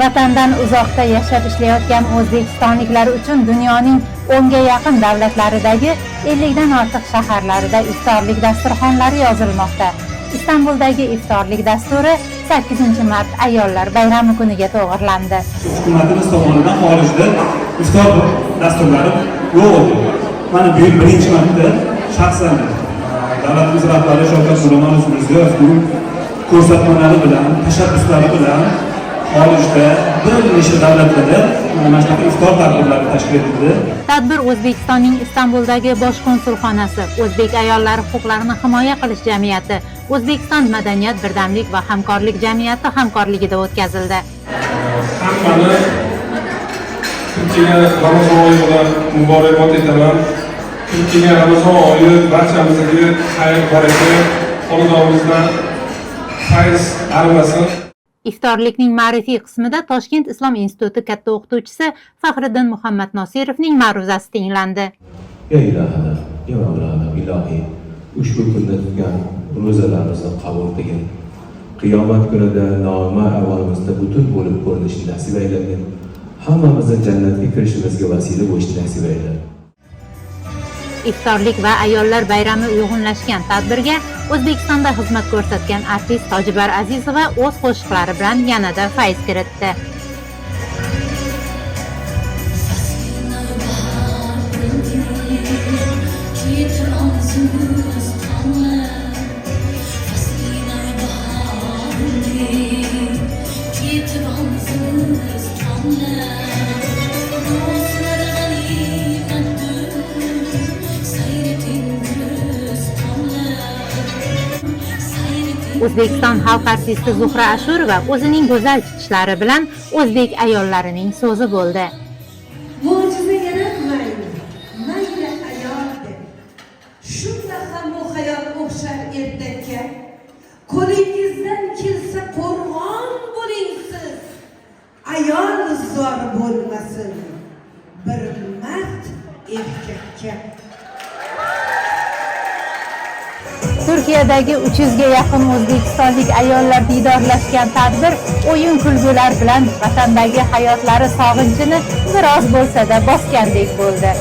Vatandan uzoqda yashab ishlayotgan o'zbekistonliklar uchun dunyoning 10 ga yaqin davlatlaridagi 50 dan ortiq shaharlarida iftorlik dasturxonlari yozilmoqda. Istanbuldagi iftorlik dasturi 8-mart ayollar bayrami kuniga to'g'rilandi. Hukumatimiz tomonidan xorijda iftor dasturlari yo'q edi. Mana bu yil birinchi marta shaxsan davlatimiz rahbari Shavkat Mirziyoyev ko'rsatmalari bilan, tashabbuslari bilan xorijda bir nechta davlatlarda mana shunaqa iftor tadbirlari tashkil etildi. Tadbir O'zbekistonning Istanbuldagi bosh konsulxonasi, O'zbek ayollari huquqlarini himoya qilish jamiyati, O'zbekiston madaniyat, birdamlik va hamkorlik jamiyati hamkorligida o'tkazildi. Hammani Turkiyaga Ramazon oyi bilan muborakbod etaman. Turkiyaga Ramazon oyi barchamizga xayr, baraka, xonadonimizdan fayz arimasin. Iftorlikning ma'rifiy qismida Toshkent Islom instituti katta o'qituvchisi Faxriddin Muhammad Nosirovning ma'ruzasi tinglandi. Ya ilahi, ya Mavlana ilohiy, ushbu kunda tutgan ro'zalarimizni qabul qilgin. Qiyomat kunida noma avvalimizda butun bo'lib ko'rinishni nasib aylagin. Hammamizni jannatga kirishimizga vasila bo'lishni nasib aylagin. Iftorlik va ayollar bayrami uyg'unlashgan tadbirga O'zbekistonda xizmat ko'rsatgan artist Tojibar Azizova o'z qo'shiqlari bilan yanada fayz kiritdi. O'zbekiston xalq artisti Zuhra Ashurova o'zining go'zal chiqishlari bilan o'zbek ayollarining so'zi bo'ldi. Mo'jiza yaratmaydi, mayli ayol deb. Shunda ham bu hayot o'xshar ertakka. Qo'lingizdan kelsa qo'rg'on bo'ling siz. Ayol zor bo'lmasin, bir mard erkakka. Turkiyadagi 300 ga yaqin o'zbekistonlik ayollar diydorlashgan tadbir o'yin kulgular bilan vatandagi hayotlari sog'inchini biroz bo'lsa-da bosgandek bo'ldi.